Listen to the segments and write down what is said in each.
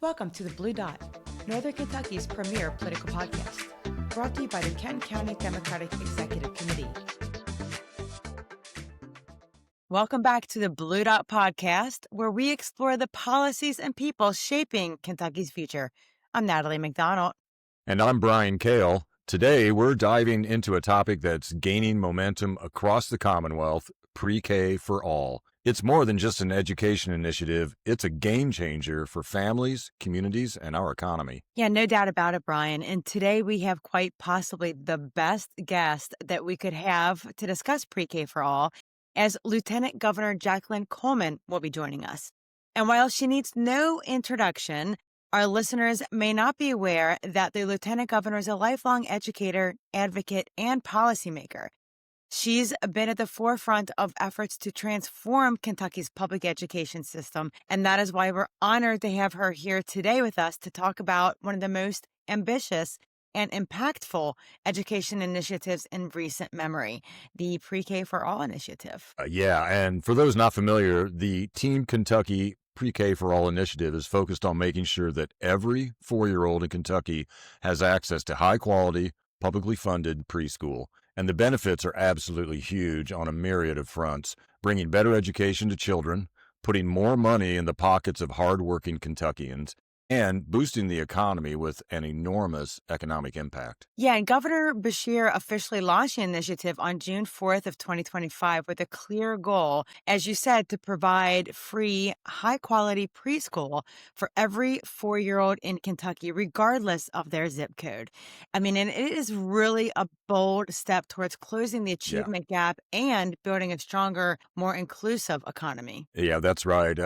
Welcome to the Blue Dot, Northern Kentucky's premier political podcast, brought to you by the Kenton County Democratic Executive Committee. Welcome back to the Blue Dot podcast, where we explore the policies and people shaping Kentucky's future. I'm Natalie McDonald. And I'm Brian Kale. Today, we're diving into a topic that's gaining momentum across the Commonwealth, PreKForAll. It's more than just an education initiative. It's a game changer for families, communities, and our economy. Yeah, no doubt about it, Brian. And today we have quite possibly the best guest that we could have to discuss PreKForAll, as Lieutenant Governor Jacqueline Coleman will be joining us. And while she needs no introduction, our listeners may not be aware that the Lieutenant Governor is a lifelong educator, advocate, and policymaker. She's been at the forefront of efforts to transform Kentucky's public education system, and that is why we're honored to have her here today with us to talk about one of the most ambitious and impactful education initiatives in recent memory, the PreKForAll initiative. And for those not familiar, the Team Kentucky PreKForAll initiative is focused on making sure that every 4-year-old in Kentucky has access to high-quality, publicly funded preschool. And the benefits are absolutely huge on a myriad of fronts, bringing better education to children, putting more money in the pockets of hardworking Kentuckians, and boosting the economy with an enormous economic impact. Yeah, and Governor Beshear officially launched the initiative on June 4th of 2025 with a clear goal, as you said, to provide free, high-quality preschool for every 4-year-old in Kentucky, regardless of their zip code. I mean, and it is really a bold step towards closing the achievement gap and building a stronger, more inclusive economy. Yeah, that's right.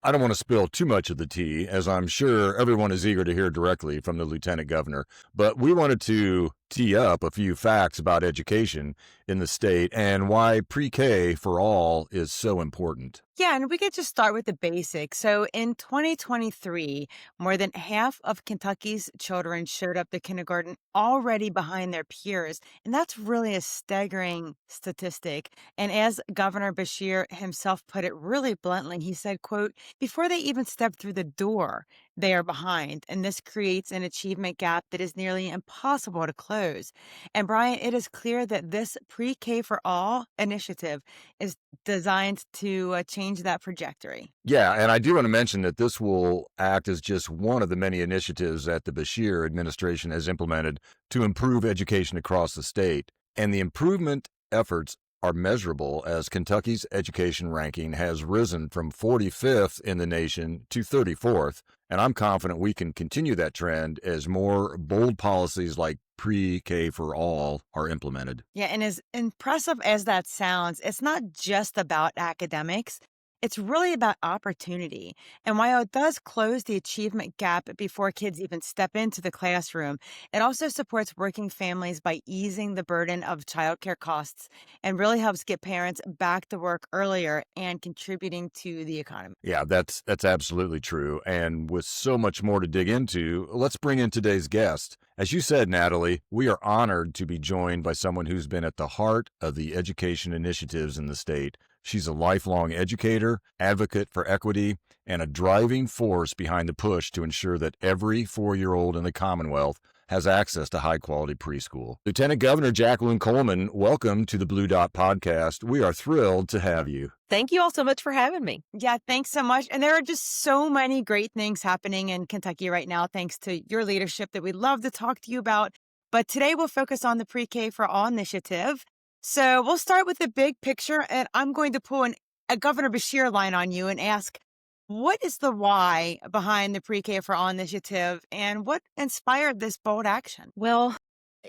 I don't want to spill too much of the tea, as I'm sure everyone is eager to hear directly from the Lieutenant Governor, but we wanted to tee up a few facts about education in the state and why PreKForAll is so important. Yeah, and we could just start with the basics. So in 2023, more than half of Kentucky's children showed up to kindergarten already behind their peers. And that's really a staggering statistic. And as Governor Beshear himself put it really bluntly, he said, quote, before they even step through the door, they are behind. And this creates an achievement gap that is nearly impossible to close. And Brian, it is clear that this PreKForAll initiative is designed to change that trajectory. Yeah, and I do want to mention that this will act as just one of the many initiatives that the Beshear administration has implemented to improve education across the state. And the improvement efforts are measurable, as Kentucky's education ranking has risen from 45th in the nation to 34th. And I'm confident we can continue that trend as more bold policies like PreKForAll are implemented. Yeah, and as impressive as that sounds, it's not just about academics. It's really about opportunity. And while it does close the achievement gap before kids even step into the classroom, it also supports working families by easing the burden of childcare costs and really helps get parents back to work earlier and contributing to the economy. Yeah, that's absolutely true. And with so much more to dig into, let's bring in today's guest. As you said, Natalie, we are honored to be joined by someone who's been at the heart of the education initiatives in the state. She's a lifelong educator, advocate for equity, and a driving force behind the push to ensure that every 4-year-old in the Commonwealth has access to high-quality preschool. Lieutenant Governor Jacqueline Coleman, welcome to the Blue Dot podcast. We are thrilled to have you. Thank you all so much for having me. Yeah, thanks so much. And there are just so many great things happening in Kentucky right now, thanks to your leadership, that we'd love to talk to you about. But today we'll focus on the PreKForAll initiative. So we'll start with the big picture, and I'm going to pull a Governor Beshear line on you and ask, what is the why behind the PreKForAll initiative, and what inspired this bold action? Well,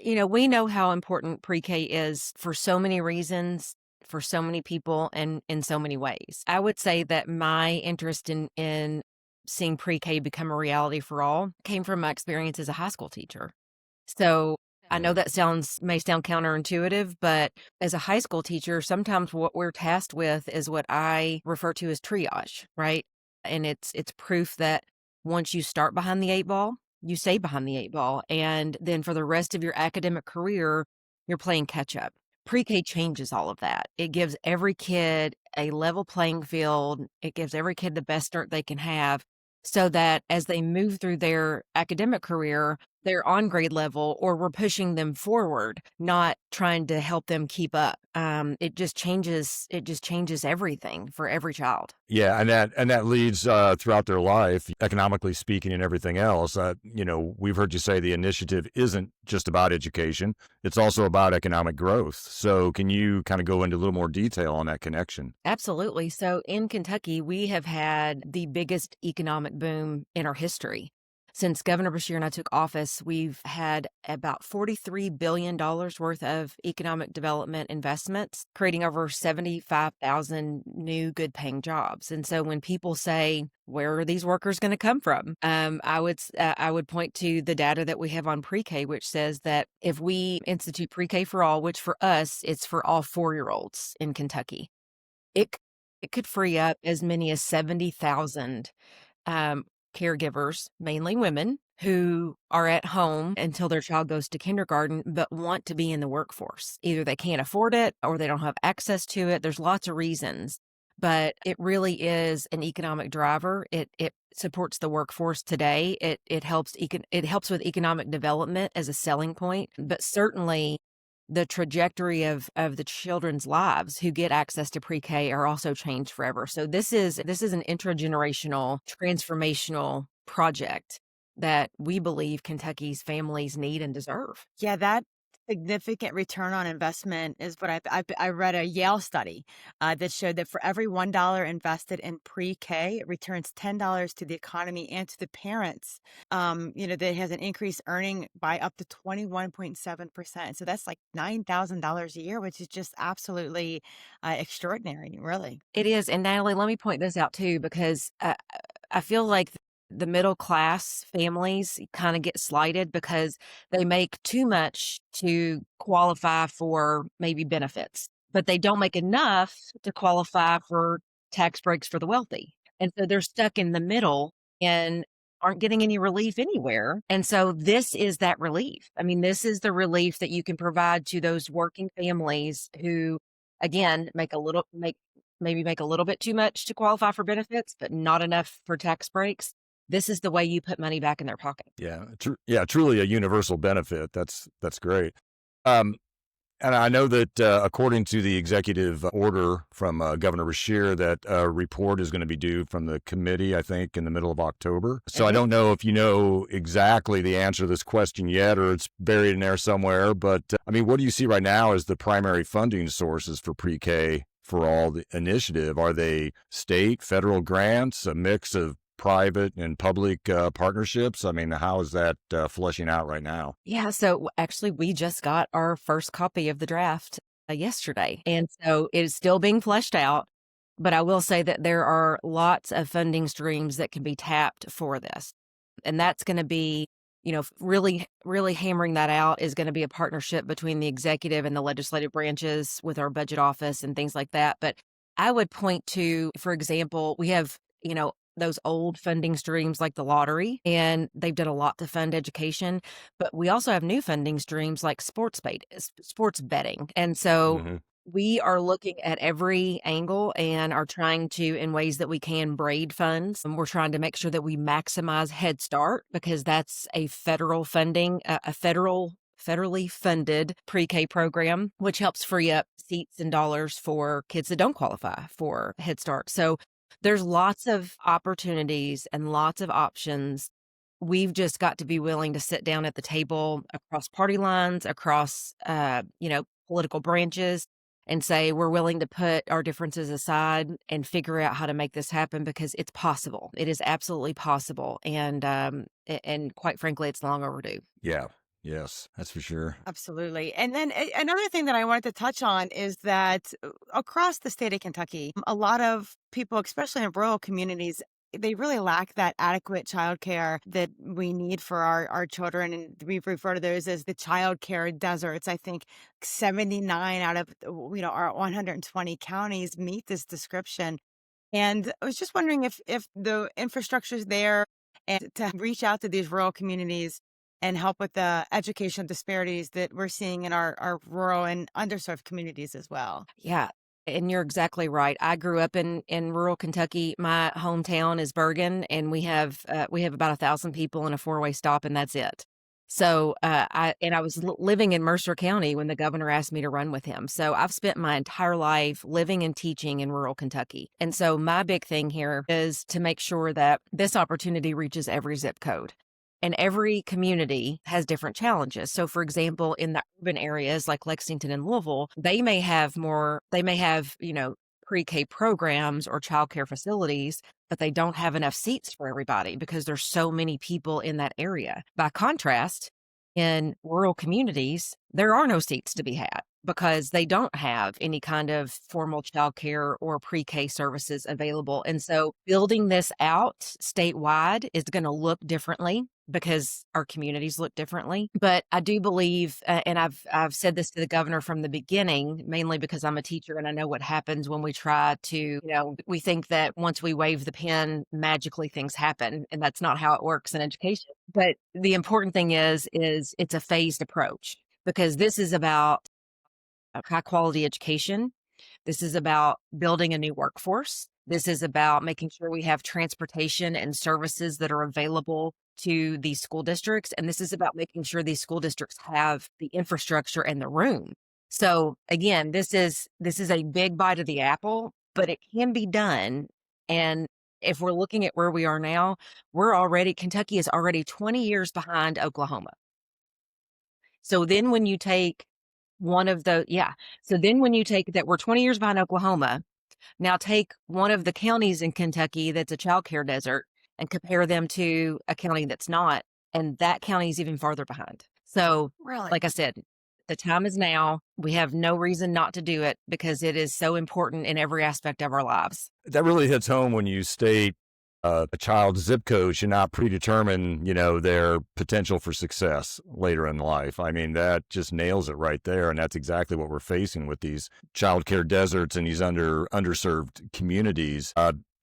we know how important pre-K is for so many reasons, for so many people, and in so many ways. I would say that my interest in seeing pre-K become a reality for all came from my experience as a high school teacher. So I know that may sound counterintuitive, but as a high school teacher, sometimes what we're tasked with is what I refer to as triage, right? And it's proof that once you start behind the 8 ball, you stay behind the 8 ball. And then for the rest of your academic career, you're playing catch up. Pre-K changes all of that. It gives every kid a level playing field. It gives every kid the best start they can have. so that as they move through their academic career, they're on grade level or we're pushing them forward, not trying to help them keep up. It just changes everything for every child. Yeah, and that leads throughout their life, economically speaking, and everything else. We've heard you say the initiative isn't just about education; it's also about economic growth. So, can you kind of go into a little more detail on that connection? Absolutely. So in Kentucky, we have had the biggest economic boom in our history. Since Governor Bashir and I took office, we've had about $43 billion worth of economic development investments, creating over 75,000 new good paying jobs. And so when people say, where are these workers going to come from? I would point to the data that we have on pre-K, which says that if we institute pre-K for all, which for us, it's for all 4-year-olds in Kentucky, it c it could free up as many as 70,000, um, caregivers, mainly women, who are at home until their child goes to kindergarten, but want to be in the workforce. Either they can't afford it or they don't have access to it. There's lots of reasons, but it really is an economic driver. It supports the workforce today. It helps with economic development as a selling point, but certainly the trajectory of the children's lives who get access to pre-K are also changed forever. So this is an intergenerational, transformational project that we believe Kentucky's families need and deserve. Yeah, that significant return on investment is what I read a Yale study that showed that for every $1 invested in pre-K, it returns $10 to the economy and to the parents. That has an increased earning by up to 21.7%. So that's like $9,000 a year, which is just absolutely extraordinary, really. It is, and Natalie, let me point this out too, because I feel like the middle class families kind of get slighted because they make too much to qualify for maybe benefits, but they don't make enough to qualify for tax breaks for the wealthy. And so they're stuck in the middle and aren't getting any relief anywhere. And so this is that relief. I mean, this is the relief that you can provide to those working families who, again, make a little bit too much to qualify for benefits, but not enough for tax breaks. This is the way you put money back in their pocket. Yeah, truly a universal benefit. That's great. Um, And I know that according to the executive order from Governor Bashir, that report is going to be due from the committee, I think, in the middle of October. So I Mhm. don't know if you know exactly the answer to this question yet, or it's buried in there somewhere. But I mean, what do you see right now as the primary funding sources for pre-K for all the initiative? Are they state, federal grants, a mix of private and public partnerships? I mean, how is that fleshing out right now? Yeah, so actually, we just got our first copy of the draft yesterday. And so it is still being fleshed out. But I will say that there are lots of funding streams that can be tapped for this. And that's going to be, really, really hammering that out is going to be a partnership between the executive and the legislative branches with our budget office and things like that. But I would point to, for example, we have, those old funding streams like the lottery, and they've done a lot to fund education. But we also have new funding streams like sports betting. And so Hmm. we are looking at every angle and are trying to, in ways that we can, braid funds. And we're trying to make sure that we maximize Head Start because that's a federal funding, a federally funded pre-K program, which helps free up seats and dollars for kids that don't qualify for Head Start. So there's lots of opportunities and lots of options. We've just got to be willing to sit down at the table across party lines, across, political branches, and say we're willing to put our differences aside and figure out how to make this happen because it's possible. It is absolutely possible, and quite frankly, it's long overdue. Yeah. Yes, that's for sure. Absolutely. And then another thing that I wanted to touch on is that across the state of Kentucky, a lot of people, especially in rural communities, they really lack that adequate childcare that we need for our children. And we refer to those as the childcare deserts. I think 79 out of our 120 counties meet this description. And I was just wondering if the infrastructure's there and to reach out to these rural communities and help with the education disparities that we're seeing in our rural and underserved communities as well. Yeah. And you're exactly right. I grew up in rural Kentucky. My hometown is Bergen, and we have about 1,000 people in a four-way stop, and that's it. So I was living in Mercer County when the governor asked me to run with him. So I've spent my entire life living and teaching in rural Kentucky. And so my big thing here is to make sure that this opportunity reaches every zip code. And every community has different challenges. So, for example, in the urban areas like Lexington and Louisville, they may have, pre-K programs or childcare facilities, but they don't have enough seats for everybody because there's so many people in that area. By contrast, in rural communities, there are no seats to be had because they don't have any kind of formal childcare or pre-K services available. And so building this out statewide is going to look differently because our communities look differently. But I do believe, and I've said this to the governor from the beginning, mainly because I'm a teacher and I know what happens when we try to, we think that once we wave the pen, magically things happen, and that's not how it works in education. But the important thing is it's a phased approach because this is about a high quality education. This is about building a new workforce. This is about making sure we have transportation and services that are available to these school districts. And this is about making sure these school districts have the infrastructure and the room. So again, this is a big bite of the apple, but it can be done. And if we're looking at where we are now, Kentucky is already 20 years behind Oklahoma. So then when you take so then when you take that, we're 20 years behind Oklahoma. Now take one of the counties in Kentucky that's a childcare desert and compare them to a county that's not, and that county is even farther behind. So, Really? like I said, the time is now. We have no reason not to do it because it is so important in every aspect of our lives. That really hits home when you state a child's zip code should not predetermine, their potential for success later in life. I mean, that just nails it right there. And that's exactly what we're facing with these childcare deserts and these underserved communities.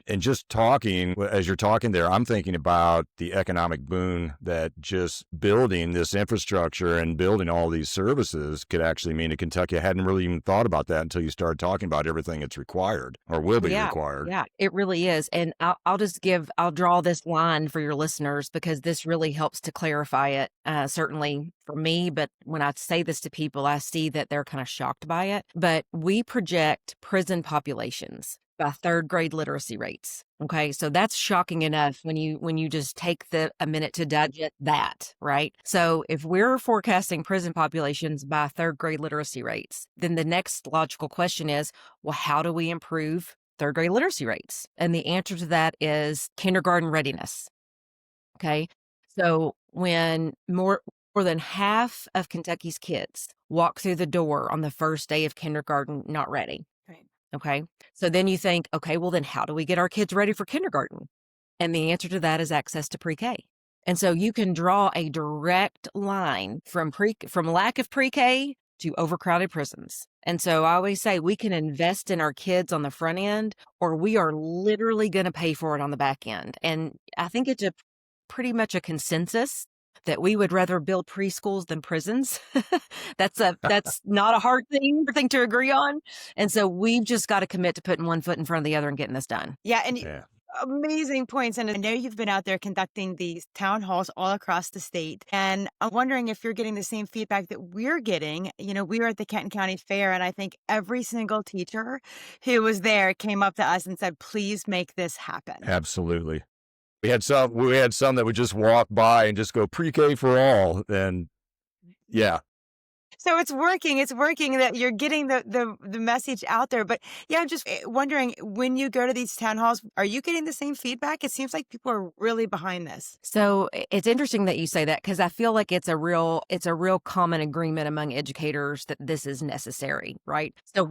And just talking, as you're talking there, I'm thinking about the economic boon that just building this infrastructure and building all these services could actually mean to Kentucky. I hadn't really even thought about that until you started talking about everything that's required or will be required. Yeah, it really is. And I'll draw this line for your listeners because this really helps to clarify it, certainly for me. But when I say this to people, I see that they're kind of shocked by it. But we project prison populations by third grade literacy rates. Okay. So that's shocking enough when you just take a minute to digest that, right? So if we're forecasting prison populations by third grade literacy rates, then the next logical question is, well, how do we improve third grade literacy rates? And the answer to that is kindergarten readiness. Okay. So when more than half of Kentucky's kids walk through the door on the first day of kindergarten not ready. Right. Okay. So then you think, okay, well, then how do we get our kids ready for kindergarten? And the answer to that is access to pre-K. And so you can draw a direct line from lack of pre-K to overcrowded prisons. And so I always say we can invest in our kids on the front end, or we are literally going to pay for it on the back end. And I think it's pretty much a consensus that we would rather build preschools than prisons. That's not a hard thing to agree on. And so we've just got to commit to putting one foot in front of the other and getting this done. Yeah. And amazing points. And I know you've been out there conducting these town halls all across the state. And I'm wondering if you're getting the same feedback that we're getting. We were at the Kenton County Fair, and I think every single teacher who was there came up to us and said, please make this happen. Absolutely. We had some that would just walk by and just go pre-K for all. And yeah. So it's working that you're getting the message out there. But yeah, I'm just wondering, when you go to these town halls, are you getting the same feedback? It seems like people are really behind this. So it's interesting that you say that because I feel like it's a real common agreement among educators that this is necessary, right? So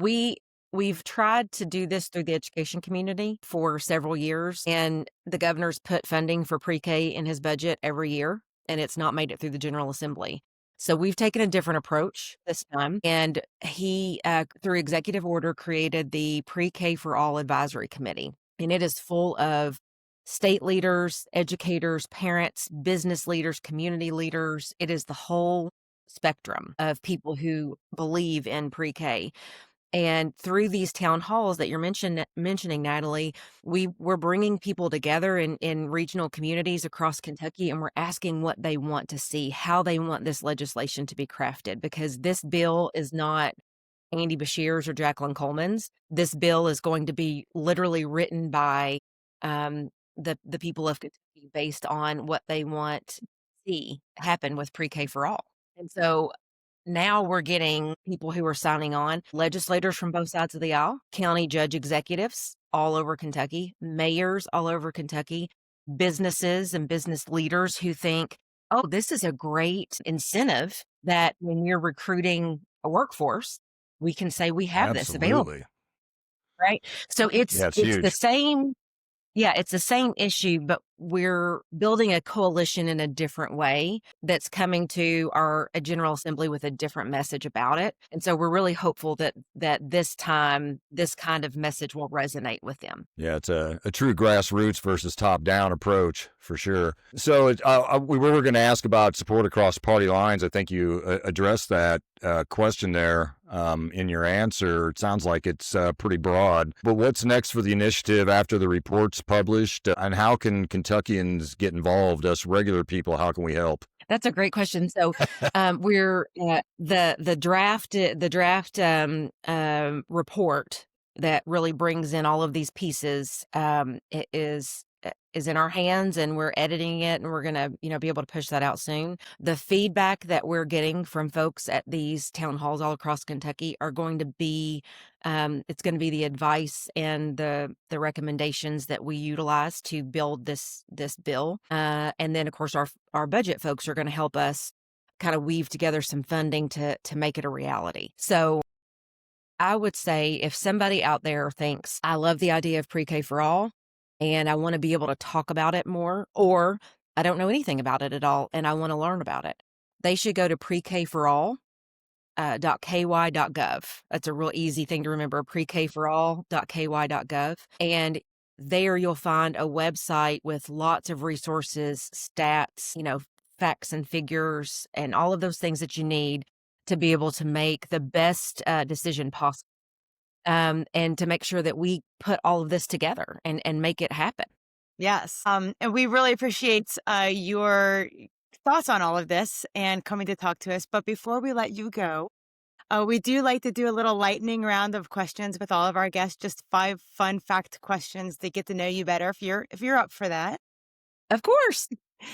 we've tried to do this through the education community for several years, and the governor's put funding for pre-K in his budget every year, and it's not made it through the General Assembly. So we've taken a different approach this time, and he, through executive order, created the PreKForAll Advisory Committee, and it is full of state leaders, educators, parents, business leaders, community leaders. It is the whole spectrum of people who believe in pre-K. And through these town halls that you're mentioning, Natalie, we're bringing people together in regional communities across Kentucky, and we're asking what they want to see, how they want this legislation to be crafted, because this bill is not Andy Bashir's or Jacqueline Coleman's. This bill is going to be literally written by the people of Kentucky based on what they want to see happen with Pre-K for All. And so now we're getting people who are signing on, legislators from both sides of the aisle, county judge executives all over Kentucky, mayors all over Kentucky, businesses and business leaders who think, oh, this is a great incentive that when you're recruiting a workforce, we can say we have this available, Absolutely. right? So Yeah, it's it's the huge. same. Yeah, it's the same issue, but we're building a coalition in a different way that's coming to our General Assembly with a different message about it. And so we're really hopeful that this time, this kind of message will resonate with them. Yeah, it's a true grassroots versus top-down approach for sure. So we were going to ask about support across party lines. I think you addressed that question there in your answer. It sounds like it's pretty broad. But what's next for the initiative after the report's published? And how can Kentuckians get involved? Us regular people, how can we help? That's a great question. So we're the draft report that really brings in all of these pieces is in our hands, and we're editing it, and we're going to be able to push that out soon. The feedback that we're getting from folks at these town halls all across Kentucky are going to be it's going to be the advice and the recommendations that we utilize to build this bill, and then of course our budget folks are going to help us kind of weave together some funding to make it a reality. So I would say if somebody out there thinks, I love the idea of Pre-K for All and I want to be able to talk about it more, or I don't know anything about it at all and I want to learn about it, they should go to PreKForAll.ky.gov. That's a real easy thing to remember, PreKForAll.ky.gov. And there you'll find a website with lots of resources, stats, facts and figures, and all of those things that you need to be able to make the best decision possible, and to make sure that we put all of this together and make it happen. Yes. And we really appreciate your thoughts on all of this and coming to talk to us. But before we let you go, we do like to do a little lightning round of questions with all of our guests, just 5 fun fact questions to get to know you better if you're up for that. Of course.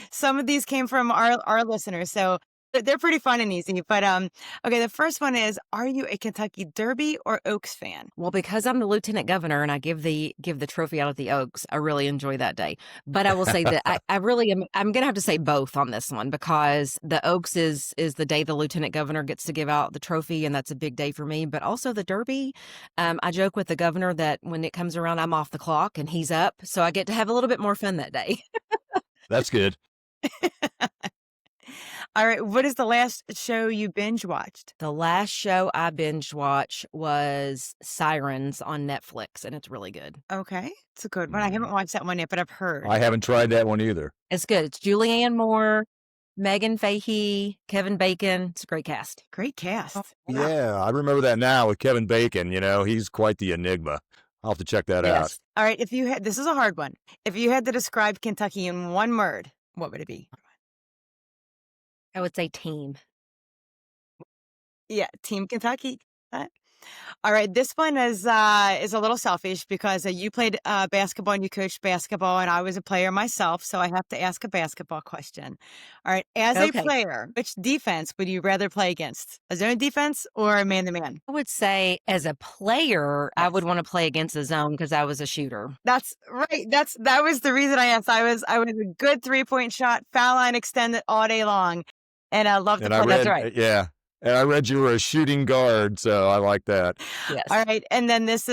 Some of these came from our listeners, so they're pretty fun and easy. But okay, the first one is: are you a Kentucky Derby or Oaks fan? Well, because I'm the lieutenant governor and I give the trophy out at the Oaks, I really enjoy that day. But I will say that I really am. I'm going to have to say both on this one, because the Oaks is the day the lieutenant governor gets to give out the trophy, and that's a big day for me. But also the Derby, I joke with the governor that when it comes around, I'm off the clock and he's up, so I get to have a little bit more fun that day. That's good. All right. What is the last show you binge watched? The last show I binge watched was Sirens on Netflix, and it's really good. Okay. It's a good one. I haven't watched that one yet, but I've heard. I haven't tried that one either. It's good. It's Julianne Moore, Megan Fahey, Kevin Bacon. It's a great cast. Great cast. Yeah, I remember that now with Kevin Bacon. He's quite the enigma. I'll have to check that out. Yes. All right. This is a hard one. If you had to describe Kentucky in one word, what would it be? I would say team. Yeah, Team Kentucky. All right, this one is a little selfish because you played basketball and you coached basketball, and I was a player myself, so I have to ask a basketball question. All right, as a player, which defense would you rather play against? A zone defense or a man-to-man? I would say as a player, I would want to play against a zone because I was a shooter. That's right. That was the reason I asked. I was a good 3-point shot, foul line extended all day long, and I love to play. That's right. Yeah. And I read you were a shooting guard, so I like that. Yes. All right. And then this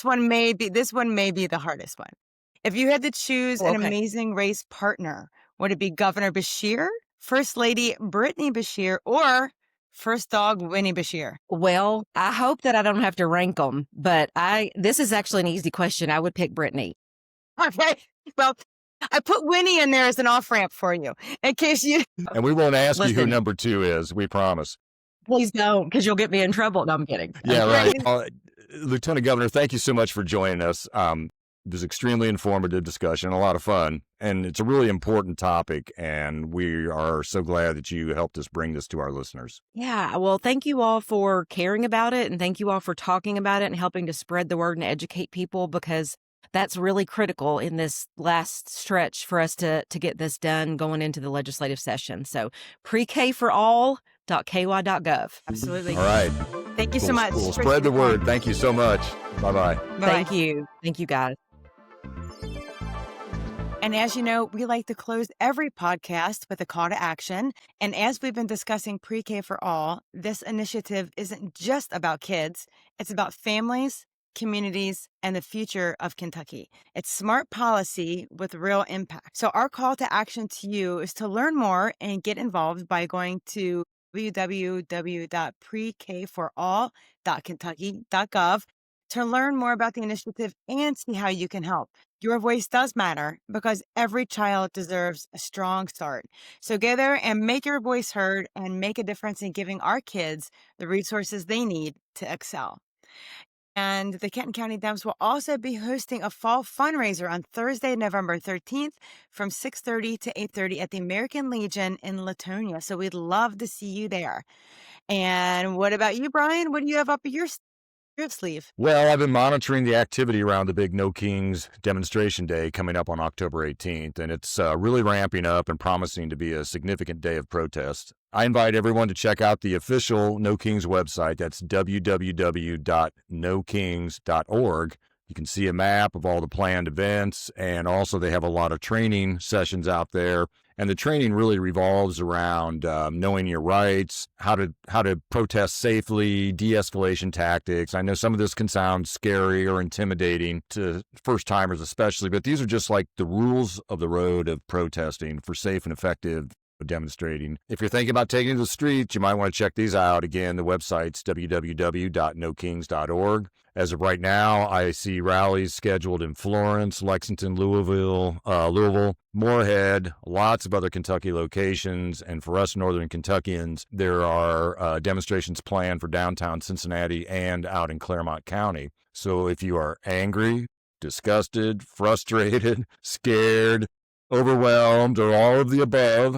one may be the hardest one. If you had to choose an Amazing Race partner, would it be Governor Bashir, First Lady Brittany Bashir, or First Dog Winnie Bashir? Well, I hope that I don't have to rank them, but this is actually an easy question. I would pick Brittany. Okay. Well, I put Winnie in there as an off-ramp for you in case you... And we won't ask you who number 2 is, we promise. Please don't, because you'll get me in trouble. No, I'm kidding. Yeah, right. Lieutenant Governor, thank you so much for joining us. It was extremely informative discussion, a lot of fun, and it's a really important topic, and we are so glad that you helped us bring this to our listeners. Yeah, well, thank you all for caring about it, and thank you all for talking about it and helping to spread the word and educate people, because that's really critical in this last stretch for us to get this done going into the legislative session. So PreKForAll.ky.gov. Absolutely. All right. Thank you so much. We'll spread the word. Thank you so much. Bye-bye. Thank you. Thank you, guys. And as you know, we like to close every podcast with a call to action. And as we've been discussing Pre-K for All, this initiative isn't just about kids. It's about families, communities, and the future of Kentucky. It's smart policy with real impact. So our call to action to you is to learn more and get involved by going to www.PreKForAll.Kentucky.gov to learn more about the initiative and see how you can help. Your voice does matter because every child deserves a strong start. So go there and make your voice heard and make a difference in giving our kids the resources they need to excel. And the Kenton County Dems will also be hosting a fall fundraiser on Thursday, November 13th from 6:30 to 8:30 at the American Legion in Latonia. So we'd love to see you there. And what about you, Brian? What do you have up your sleeve? Well, I've been monitoring the activity around the big No Kings demonstration day coming up on October 18th, and it's really ramping up and promising to be a significant day of protest. I invite everyone to check out the official No Kings website. That's www.nokings.org. You can see a map of all the planned events, and also they have a lot of training sessions out there. And the training really revolves around knowing your rights, how to protest safely, de-escalation tactics. I know some of this can sound scary or intimidating to first-timers especially, but these are just like the rules of the road of protesting for safe and effective demonstrating. If you're thinking about taking to the streets, you might want to check these out. Again, the website's www.nokings.org. As of right now, I see rallies scheduled in Florence, Lexington, Louisville, Moorhead, lots of other Kentucky locations. And for us Northern Kentuckians, there are demonstrations planned for downtown Cincinnati and out in Claremont County. So if you are angry, disgusted, frustrated, scared, overwhelmed, or all of the above,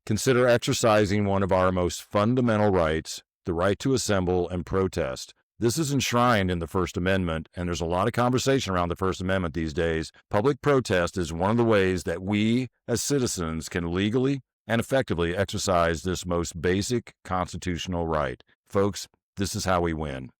consider exercising one of our most fundamental rights, the right to assemble and protest. This is enshrined in the First Amendment, and there's a lot of conversation around the First Amendment these days. Public protest is one of the ways that we, as citizens, can legally and effectively exercise this most basic constitutional right. Folks, this is how we win.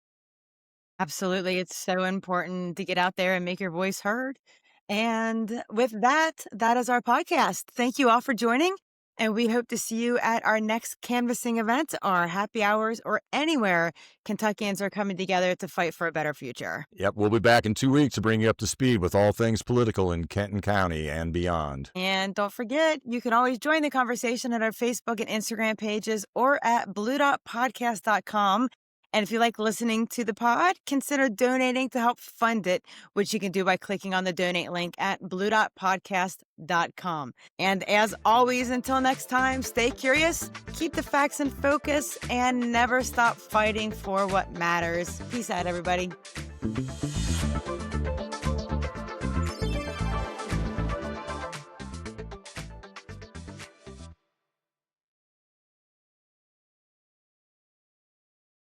Absolutely. It's so important to get out there and make your voice heard. And with that, that is our podcast. Thank you all for joining. And we hope to see you at our next canvassing event, our happy hours, or anywhere Kentuckians are coming together to fight for a better future. Yep, we'll be back in 2 weeks to bring you up to speed with all things political in Kenton County and beyond. And don't forget, you can always join the conversation at our Facebook and Instagram pages or at blue.podcast.com. And if you like listening to the pod, consider donating to help fund it, which you can do by clicking on the donate link at blue.podcast.com. And as always, until next time, stay curious, keep the facts in focus, and never stop fighting for what matters. Peace out, everybody.